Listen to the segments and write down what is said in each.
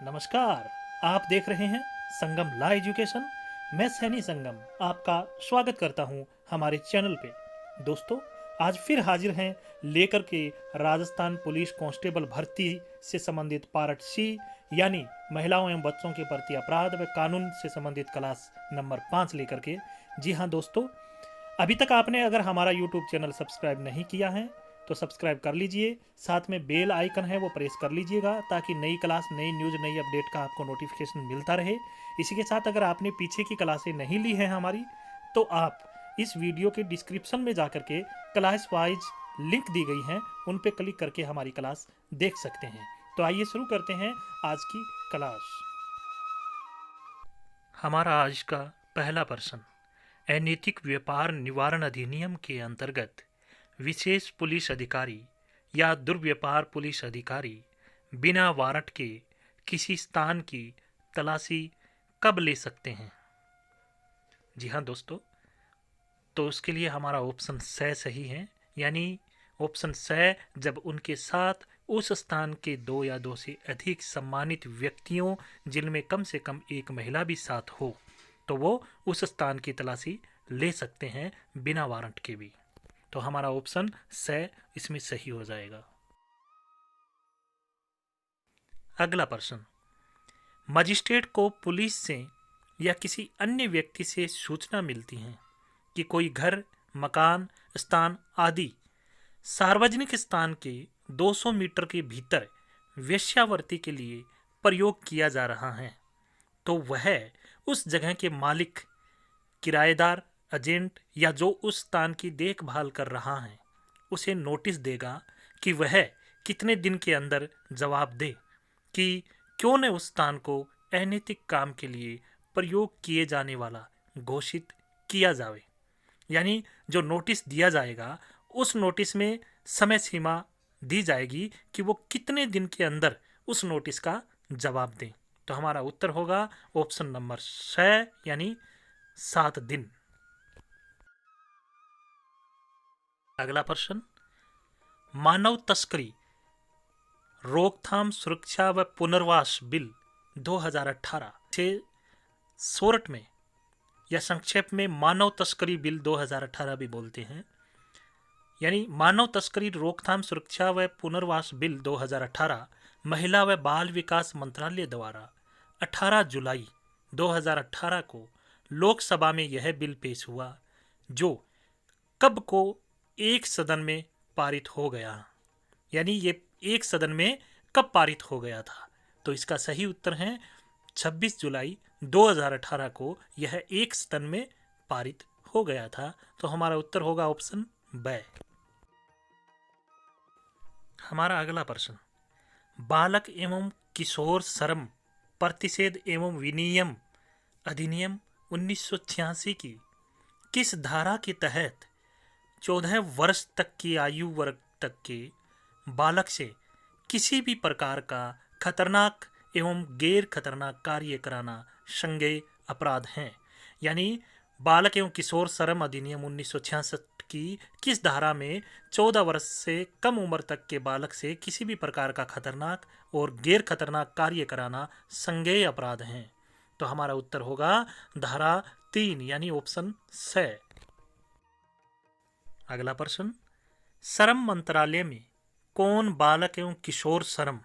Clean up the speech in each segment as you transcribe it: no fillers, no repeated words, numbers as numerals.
नमस्कार, आप देख रहे हैं संगम ला एजुकेशन। मैं सैनी संगम आपका स्वागत करता हूं हमारे चैनल पे। दोस्तों, आज फिर हाजिर हैं लेकर के राजस्थान पुलिस कांस्टेबल भर्ती से संबंधित पार्ट सी यानी महिलाओं एवं बच्चों के प्रति अपराध व कानून से संबंधित क्लास नंबर 5 लेकर के। जी हाँ दोस्तों, अभी तक आपने अगर हमारा यूट्यूब चैनल सब्सक्राइब नहीं किया है तो सब्सक्राइब कर लीजिए, साथ में बेल आइकन है वो प्रेस कर लीजिएगा ताकि नई क्लास, नई न्यूज़, नई अपडेट का आपको नोटिफिकेशन मिलता रहे। इसी के साथ अगर आपने पीछे की क्लासें नहीं ली हैं हमारी, तो आप इस वीडियो के डिस्क्रिप्शन में जाकर के क्लास वाइज लिंक दी गई हैं, उन पे क्लिक करके हमारी क्लास देख सकते हैं। तो आइए शुरू करते हैं आज की क्लास। हमारा आज का पहला प्रश्न, अनैतिक व्यापार निवारण अधिनियम के अंतर्गत विशेष पुलिस अधिकारी या दुर्व्यापार पुलिस अधिकारी बिना वारंट के किसी स्थान की तलाशी कब ले सकते हैं? जी हाँ दोस्तों, तो उसके लिए हमारा ऑप्शन स सही है, यानी ऑप्शन स, जब उनके साथ उस स्थान के 2 या 2 से अधिक सम्मानित व्यक्तियों जिनमें कम से कम एक महिला भी साथ हो, तो वो उस स्थान की तलाशी ले सकते हैं बिना वारंट के भी। तो हमारा ऑप्शन स इसमें सही हो जाएगा। अगला प्रश्न, मजिस्ट्रेट को पुलिस से या किसी अन्य व्यक्ति से सूचना मिलती है कि कोई घर, मकान, स्थान आदि सार्वजनिक स्थान के 200 मीटर के भीतर वेश्यावृत्ति के लिए प्रयोग किया जा रहा है, तो वह उस जगह के मालिक, किराएदार, एजेंट या जो उस स्थान की देखभाल कर रहा है उसे नोटिस देगा कि वह कितने दिन के अंदर जवाब दे कि क्यों न उस स्थान को अनैतिक काम के लिए प्रयोग किए जाने वाला घोषित किया जाए। यानी जो नोटिस दिया जाएगा उस नोटिस में समय सीमा दी जाएगी कि वो कितने दिन के अंदर उस नोटिस का जवाब दें। तो हमारा उत्तर होगा ऑप्शन नंबर 6 यानी 7 दिन। अगला प्रश्न, मानव तस्करी रोकथाम, सुरक्षा व पुनर्वास बिल 2018 से शॉर्ट में या संक्षेप में मानव तस्करी बिल 2018 भी बोलते हैं, यानी मानव तस्करी रोकथाम, सुरक्षा व पुनर्वास बिल 2018 महिला व बाल विकास मंत्रालय द्वारा 18 जुलाई 2018 को लोकसभा में यह बिल पेश हुआ, जो कब को एक सदन में पारित हो गया। यानी ये एक सदन में कब पारित हो गया था? तो इसका सही उत्तर है 26 जुलाई 2018 को यह एक सदन में पारित हो गया था। तो हमारा उत्तर होगा ऑप्शन ब। हमारा अगला प्रश्न, बालक एवं किशोर श्रम प्रतिषेध एवं विनियम अधिनियम 1986 की किस धारा के तहत 14 वर्ष तक की आयु वर्ग तक के बालक से किसी भी प्रकार का खतरनाक एवं गैर खतरनाक कार्य कराना संज्ञेय अपराध है? यानी बालक एवं किशोर श्रम अधिनियम 1966 की किस धारा में 14 वर्ष से कम उम्र तक के बालक से किसी भी प्रकार का खतरनाक और गैर खतरनाक कार्य कराना संज्ञेय अपराध है? तो हमारा उत्तर होगा धारा 3 यानी ऑप्शन स। अगला प्रश्न, श्रम मंत्रालय में कौन बालक एवं किशोर श्रम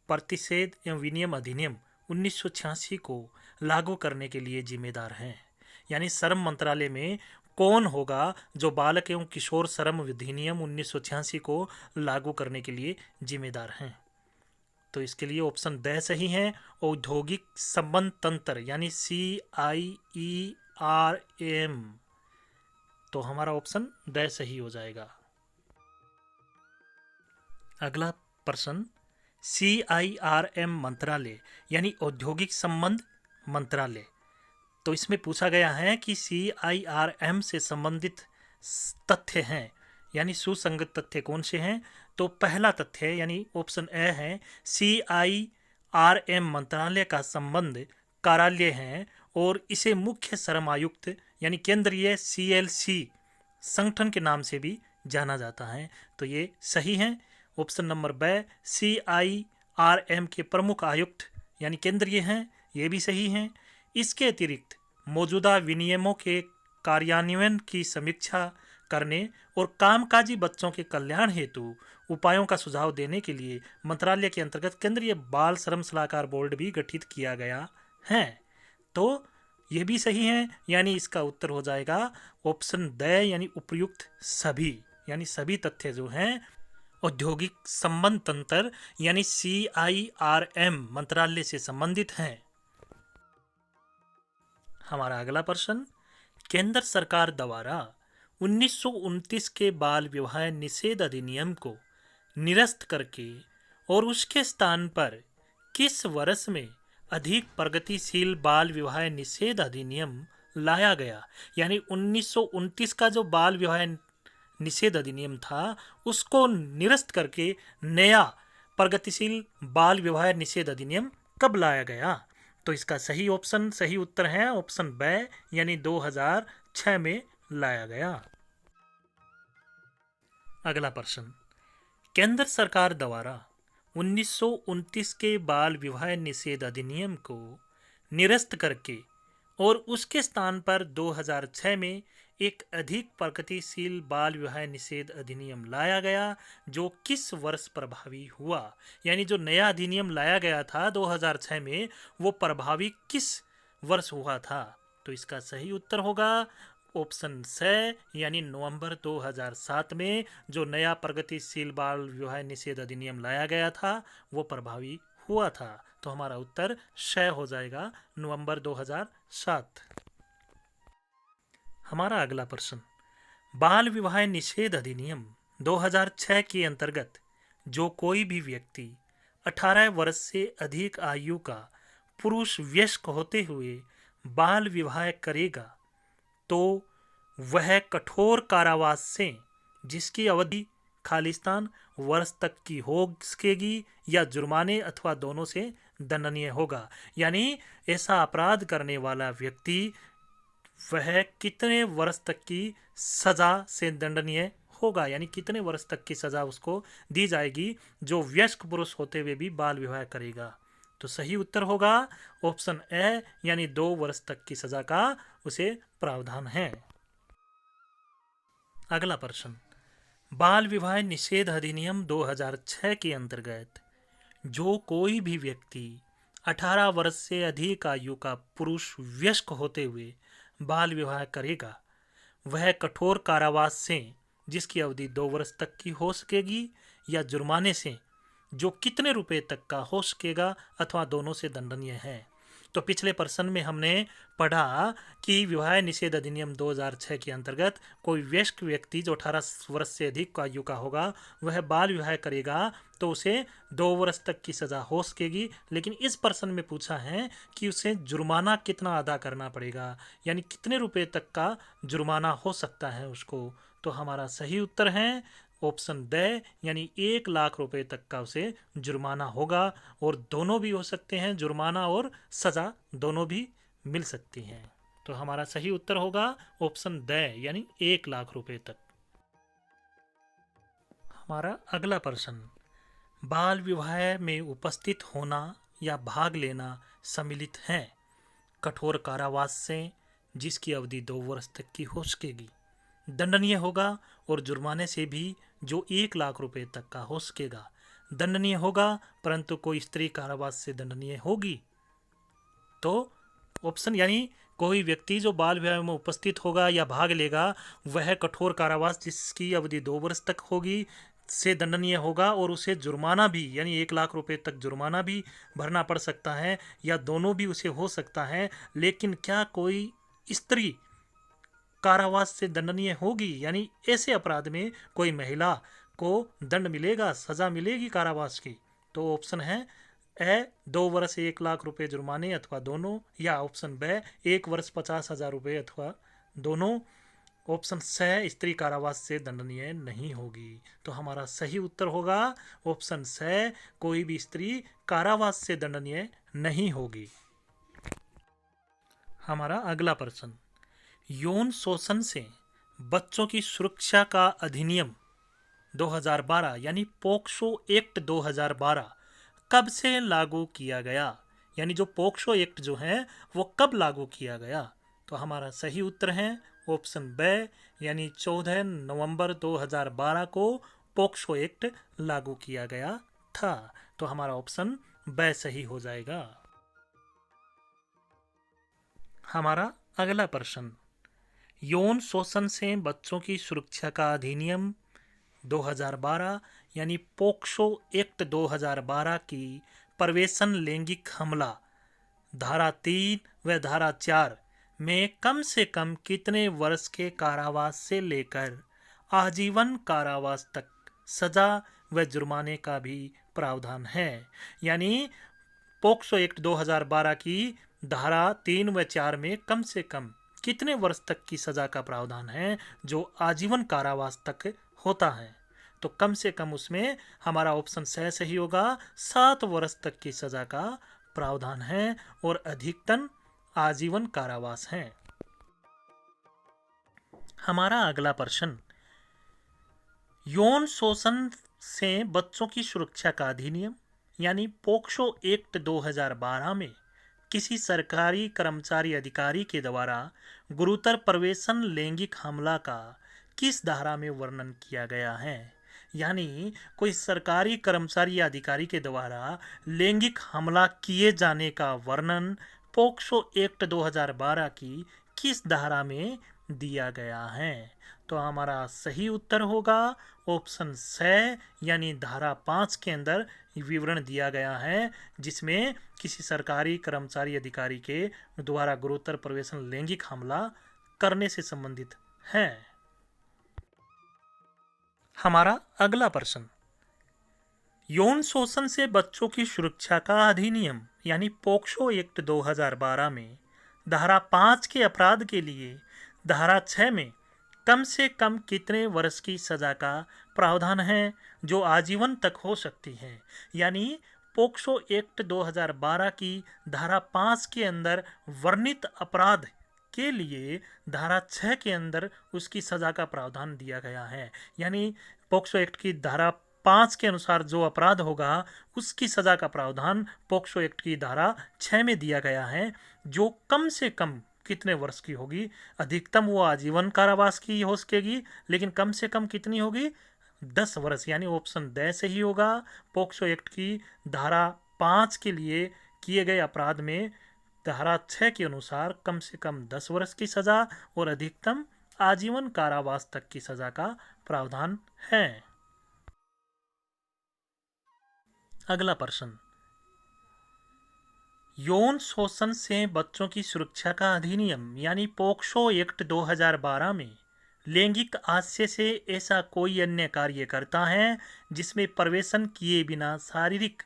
प्रतिषेध एवं विनियम अधिनियम 1986 को लागू करने के लिए जिम्मेदार है? यानी श्रम मंत्रालय में कौन होगा जो बालक एवं किशोर श्रम अधिनियम 1986 को लागू करने के लिए जिम्मेदार हैं? तो इसके लिए ऑप्शन द सही है, औद्योगिक संबंध तंत्र यानी CIERM। तो हमारा ऑप्शन द सही हो जाएगा। अगला प्रश्न, CIRM मंत्रालय यानी औद्योगिक संबंध मंत्रालय, तो इसमें पूछा गया है कि CIRM से संबंधित तथ्य हैं यानी सुसंगत तथ्य कौन से हैं? तो पहला तथ्य यानी ऑप्शन ए है, CIRM मंत्रालय का संबंध कार्यालय है और इसे मुख्य श्रम आयुक्त यानी केंद्रीय CLC संगठन के नाम से भी जाना जाता है। तो ये सही है। ऑप्शन नंबर ब CIRM के प्रमुख आयुक्त यानी केंद्रीय हैं, ये भी सही है। इसके अतिरिक्त मौजूदा विनियमों के कार्यान्वयन की समीक्षा करने और कामकाजी बच्चों के कल्याण हेतु उपायों का सुझाव देने के लिए मंत्रालय के अंतर्गत केंद्रीय बाल श्रम सलाहकार बोर्ड भी गठित किया गया है। तो यह भी सही है, यानी इसका उत्तर हो जाएगा ऑप्शन द यानी उपयुक्त सभी, यानी सभी तथ्य जो हैं औद्योगिक संबंध तंत्र यानी CIRM मंत्रालय से संबंधित हैं। हमारा अगला प्रश्न, केंद्र सरकार द्वारा 1929 के बाल विवाह निषेध अधिनियम को निरस्त करके और उसके स्थान पर किस वर्ष में अधिक प्रगतिशील बाल विवाह निषेध अधिनियम लाया गया? यानी 1929 का जो बाल विवाह निषेध अधिनियम था उसको निरस्त करके नया प्रगतिशील बाल विवाह निषेध अधिनियम कब लाया गया? तो इसका सही उत्तर है ऑप्शन ब यानी 2006 में लाया गया। अगला प्रश्न, केंद्र सरकार द्वारा 1929 के बाल विवाह निषेध अधिनियम को निरस्त करके और उसके स्थान पर 2006 में एक अधिक प्रगतिशील बाल विवाह निषेध अधिनियम लाया गया जो किस वर्ष प्रभावी हुआ? यानी जो नया अधिनियम लाया गया था 2006 में वो प्रभावी किस वर्ष हुआ था? तो इसका सही उत्तर होगा ऑप्शन स यानी नवंबर 2007 में जो नया प्रगतिशील बाल विवाह निषेध अधिनियम लाया गया था वो प्रभावी हुआ था। तो हमारा उत्तर श हो जाएगा, नवंबर 2007। हमारा अगला प्रश्न, बाल विवाह निषेध अधिनियम 2006 के अंतर्गत जो कोई भी व्यक्ति 18 वर्ष से अधिक आयु का पुरुष वयस्क होते हुए बाल विवाह करेगा तो वह कठोर कारावास से, जिसकी अवधि खालिस्तान वर्ष तक की हो सकेगी, या जुर्माने अथवा दोनों से दंडनीय होगा। यानी ऐसा अपराध करने वाला व्यक्ति वह कितने वर्ष तक की सजा से दंडनीय होगा, यानी कितने वर्ष तक की सजा उसको दी जाएगी जो वयस्क पुरुष होते हुए भी बाल विवाह करेगा? तो सही उत्तर होगा ऑप्शन ए यानी 2 वर्ष तक की सजा का उसे प्रावधान है। अगला प्रश्न, बाल विवाह निषेध अधिनियम 2006 के अंतर्गत जो कोई भी व्यक्ति 18 वर्ष से अधिक आयु का पुरुष वयस्क होते हुए बाल विवाह करेगा वह कठोर कारावास से, जिसकी अवधि 2 वर्ष तक की हो सकेगी, या जुर्माने से जो कितने रुपए तक का हो सकेगा अथवा दोनों से दंडनीय है। तो पिछले प्रश्न में हमने पढ़ा कि विवाह निषेध अधिनियम 2006 के अंतर्गत कोई वयस्क व्यक्ति जो 18 वर्ष से अधिक आयु का होगा वह बाल विवाह करेगा तो उसे 2 वर्ष तक की सजा हो सकेगी। लेकिन इस प्रश्न में पूछा है कि उसे जुर्माना कितना अदा करना पड़ेगा, यानी कितने रुपए तक का जुर्माना हो सकता है उसको। तो हमारा सही उत्तर है ऑप्शन द यानी 1 लाख रुपए तक का उसे जुर्माना होगा, और दोनों भी हो सकते हैं, जुर्माना और सजा दोनों भी मिल सकती हैं। तो हमारा सही उत्तर होगा ऑप्शन द यानी 1 लाख रुपए तक। हमारा अगला प्रश्न, बाल विवाह में उपस्थित होना या भाग लेना सम्मिलित है कठोर कारावास से, जिसकी अवधि 2 वर्ष तक की हो सकेगी, दंडनीय होगा, और जुर्माने से भी जो 1 लाख रुपए तक का हो सकेगा दंडनीय होगा, परंतु कोई स्त्री कारावास से दंडनीय होगी। तो ऑप्शन यानी कोई व्यक्ति जो बाल विवाह में उपस्थित होगा या भाग लेगा वह कठोर कारावास जिसकी अवधि 2 वर्ष तक होगी से दंडनीय होगा, और उसे जुर्माना भी यानी 1 लाख रुपए तक जुर्माना भी भरना पड़ सकता है, या दोनों भी उसे हो सकता है। लेकिन क्या कोई स्त्री कारावास से दंडनीय होगी, यानी ऐसे अपराध में कोई महिला को दंड मिलेगा, सजा मिलेगी कारावास की? तो ऑप्शन है ए 2 वर्ष 1 लाख रुपए जुर्माने अथवा दोनों, या ऑप्शन ब 1 वर्ष 50,000 रुपए अथवा दोनों। ऑप्शन स स्त्री कारावास से दंडनीय नहीं होगी। तो हमारा सही उत्तर होगा ऑप्शन स कोई भी स्त्री कारावास से दंडनीय नहीं होगी। हमारा अगला प्रश्न, यौन शोषण से बच्चों की सुरक्षा का अधिनियम 2012 यानी पोक्सो एक्ट 2012 कब से लागू किया गया? यानी जो पोक्सो एक्ट जो है वो कब लागू किया गया? तो हमारा सही उत्तर है ऑप्शन ब, यानी 14 नवंबर 2012 को पोक्सो एक्ट लागू किया गया था। तो हमारा ऑप्शन ब सही हो जाएगा। हमारा अगला प्रश्न, यौन शोषण से बच्चों की सुरक्षा का अधिनियम 2012 यानी पोक्सो एक्ट 2012 की प्रवेशन लैंगिक हमला धारा 3 व धारा 4 में कम से कम कितने वर्ष के कारावास से लेकर आजीवन कारावास तक सजा व जुर्माने का भी प्रावधान है। यानी पोक्सो एक्ट 2012 की धारा 3 व 4 में कम से कम कितने वर्ष तक की सजा का प्रावधान है, जो आजीवन कारावास तक होता है। तो कम से कम उसमें हमारा ऑप्शन सही होगा, 7 वर्ष तक की सजा का प्रावधान है और अधिकतम आजीवन कारावास है। हमारा अगला प्रश्न, यौन शोषण से बच्चों की सुरक्षा का अधिनियम यानी पोक्सो एक्ट 2012 में किसी सरकारी कर्मचारी अधिकारी के द्वारा गुरुतर प्रवेशन लैंगिक हमला का किस धारा में वर्णन किया गया है? यानी कोई सरकारी कर्मचारी या अधिकारी के द्वारा लैंगिक हमला किए जाने का वर्णन पोक्सो एक्ट 2012 की किस धारा में दिया गया है? तो हमारा सही उत्तर होगा ऑप्शन स, यानी धारा 5 के अंदर विवरण दिया गया है, जिसमें किसी सरकारी कर्मचारी अधिकारी के द्वारा गुरुतर प्रवेशन लैंगिक हमला करने से संबंधित है। हमारा अगला प्रश्न, यौन शोषण से बच्चों की सुरक्षा का अधिनियम यानी पोक्सो एक्ट 2012 में धारा 5 के अपराध के लिए धारा 6 में कम से कम कितने वर्ष की सजा का प्रावधान है, जो आजीवन तक हो सकती है। यानी पोक्सो एक्ट 2012 की धारा 5 के अंदर वर्णित अपराध के लिए धारा 6 के अंदर उसकी सजा का प्रावधान दिया गया है। यानी पोक्सो एक्ट की धारा 5 के अनुसार जो अपराध होगा उसकी सजा का प्रावधान पोक्सो एक्ट की धारा 6 में दिया गया है, जो कम से कम कितने वर्ष की होगी। अधिकतम वो आजीवन कारावास की हो सकेगी, लेकिन कम से कम कितनी होगी, 10 वर्ष। यानी ऑप्शन द सही होगा। पोक्सो एक्ट की धारा 5 के लिए किए गए अपराध में धारा 6 के अनुसार कम से कम 10 वर्ष की सजा और अधिकतम आजीवन कारावास तक की सजा का प्रावधान है। अगला प्रश्न, यौन शोषण से बच्चों की सुरक्षा का अधिनियम यानी पोक्सो एक्ट 2012 में लैंगिक हास्य से ऐसा कोई अन्य कार्य करता है जिसमें प्रवेशन किए बिना शारीरिक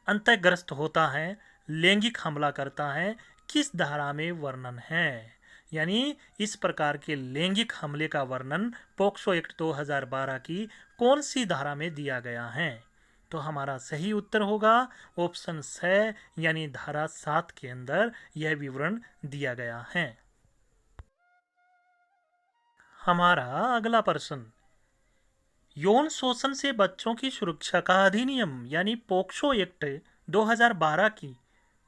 अंतःग्रस्त होता है, लैंगिक हमला करता है, किस धारा में वर्णन है? यानी इस प्रकार के लैंगिक हमले का वर्णन पोक्सो एक्ट 2012 की कौन सी धारा में दिया गया है? तो हमारा सही उत्तर होगा ऑप्शन स, यानी धारा 7 के अंदर यह विवरण दिया गया है। हमारा अगला प्रश्न, यौन शोषण से बच्चों की सुरक्षा का अधिनियम यानी पोक्सो एक्ट 2012 की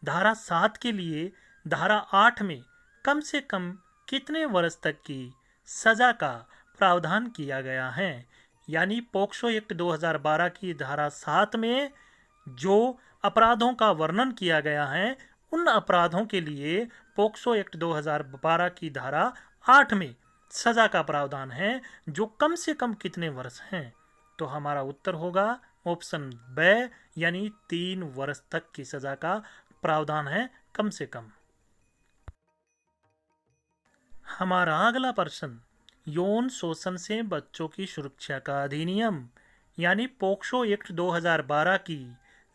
धारा 7 के लिए धारा 8 में कम से कम कितने वर्ष तक की सजा का प्रावधान किया गया है? यानी पोक्सो एक्ट 2012 की धारा 7 में जो अपराधों का वर्णन किया गया है, उन अपराधों के लिए पोक्सो एक्ट 2012 की धारा 8 में सजा का प्रावधान है, जो कम से कम कितने वर्ष हैं? तो हमारा उत्तर होगा ऑप्शन ब, यानी 3 वर्ष तक की सजा का प्रावधान है कम से कम। हमारा अगला प्रश्न, यौन शोषण से बच्चों की सुरक्षा का अधिनियम यानी पोक्सो एक्ट 2012 की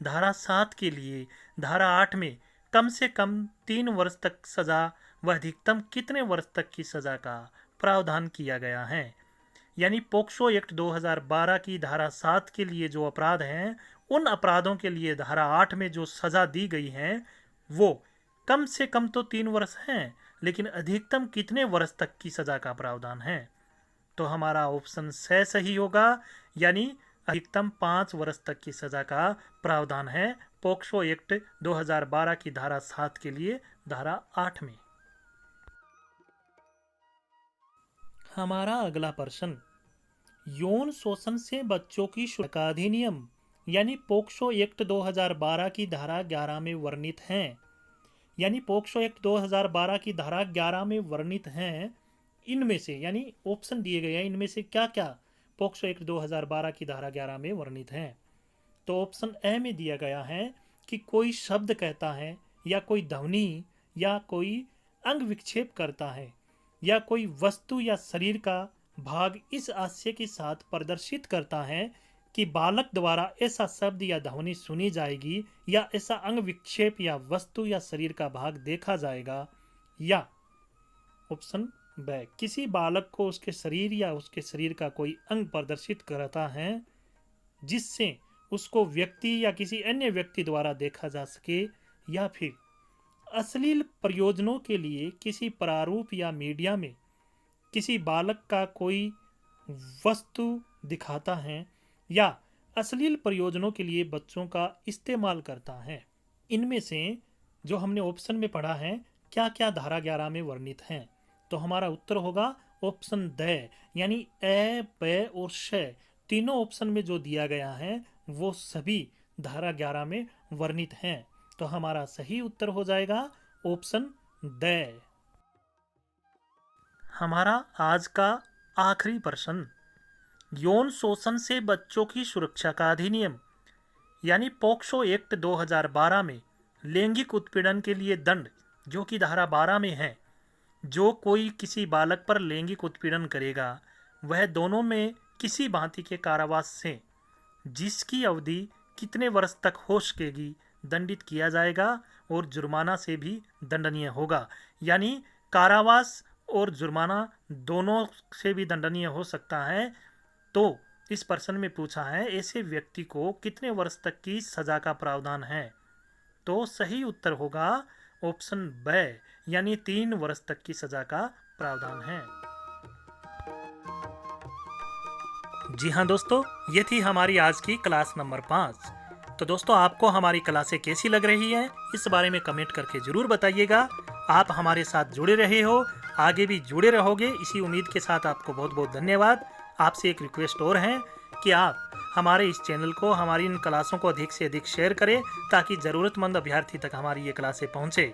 धारा 7 के लिए धारा 8 में कम से कम 3 वर्ष तक सजा व अधिकतम कितने वर्ष तक की सजा का प्रावधान किया गया है? यानी पोक्सो एक्ट 2012 की धारा 7 के लिए जो अपराध हैं, उन अपराधों के लिए धारा 8 में जो सजा दी गई है वो कम से कम तो 3 वर्ष हैं, लेकिन अधिकतम कितने वर्ष तक की सजा का प्रावधान है? तो हमारा ऑप्शन स सही होगा, यानी अधिकतम 5 वर्ष तक की सजा का प्रावधान है पोक्सो एक्ट 2012 की धारा 7 के लिए धारा 8 में। हमारा अगला प्रश्न, यौन शोषण से बच्चों की सुरक्षा अधिनियम यानी पोक्सो एक्ट 2012 की धारा 11 में वर्णित हैं, यानी पोक्सो एक्ट 2012 की धारा 11 में वर्णित हैं, इनमें से यानी ऑप्शन दिए गए हैं, इनमें से क्या क्या पोक्सो एक्ट 2012 की धारा 11 में वर्णित हैं? तो ऑप्शन ए में दिया गया है कि कोई शब्द कहता है या कोई ध्वनि या कोई अंग विक्षेप करता है या कोई वस्तु या शरीर का भाग इस आशय के साथ प्रदर्शित करता है कि बालक द्वारा ऐसा शब्द या ध्वनि सुनी जाएगी या ऐसा अंग विक्षेप या वस्तु या शरीर का भाग देखा जाएगा, या ऑप्शन बी, किसी बालक को उसके शरीर या उसके शरीर का कोई अंग प्रदर्शित करता है जिससे उसको व्यक्ति या किसी अन्य व्यक्ति द्वारा देखा जा सके, या फिर अश्लील प्रयोजनों के लिए किसी प्रारूप या मीडिया में किसी बालक का कोई वस्तु दिखाता है या अश्लील प्रयोजनों के लिए बच्चों का इस्तेमाल करता है। इनमें से जो हमने ऑप्शन में पढ़ा है क्या क्या धारा 11 में वर्णित हैं? तो हमारा उत्तर होगा ऑप्शन द, यानी ए, ब और श, तीनों ऑप्शन में जो दिया गया है वो सभी धारा 11 में वर्णित हैं। तो हमारा सही उत्तर हो जाएगा ऑप्शन द। हमारा आज का आखिरी प्रश्न, यौन शोषण से बच्चों की सुरक्षा का अधिनियम यानी पोक्सो एक्ट 2012 में लैंगिक उत्पीड़न के लिए दंड जो कि धारा 12 में है, जो कोई किसी बालक पर लैंगिक उत्पीड़न करेगा वह दोनों में किसी भांति के कारावास से जिसकी अवधि कितने वर्ष तक हो सकेगी दंडित किया जाएगा और जुर्माना से भी दंडनीय होगा, यानी कारावास और जुर्माना दोनों से भी दंडनीय हो सकता है। तो इस प्रश्न में पूछा है ऐसे व्यक्ति को कितने वर्ष तक की सजा का प्रावधान है? तो सही उत्तर होगा ऑप्शन ब, यानी 3 वर्ष तक की सजा का प्रावधान है। जी हाँ दोस्तों, ये थी हमारी आज की क्लास नंबर 5। तो दोस्तों आपको हमारी क्लासें कैसी लग रही हैं इस बारे में कमेंट करके जरूर बताइएगा। आप हमारे साथ जुड़े रहे हो, आगे भी जुड़े रहोगे, इसी उम्मीद के साथ आपको बहुत बहुत धन्यवाद। आपसे एक रिक्वेस्ट और है कि आप हमारे इस चैनल को, हमारी इन क्लासों को अधिक से अधिक शेयर करें ताकि ज़रूरतमंद अभ्यर्थी तक हमारी ये क्लासें पहुँचे।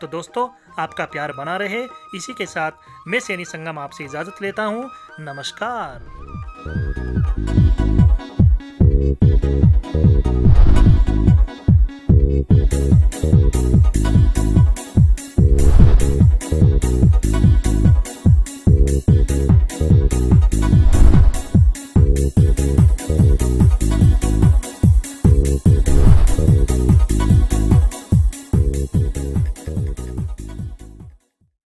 तो दोस्तों आपका प्यार बना रहे, इसी के साथ मैं सैनी संगम आपसे इजाज़त लेता हूँ। नमस्कार।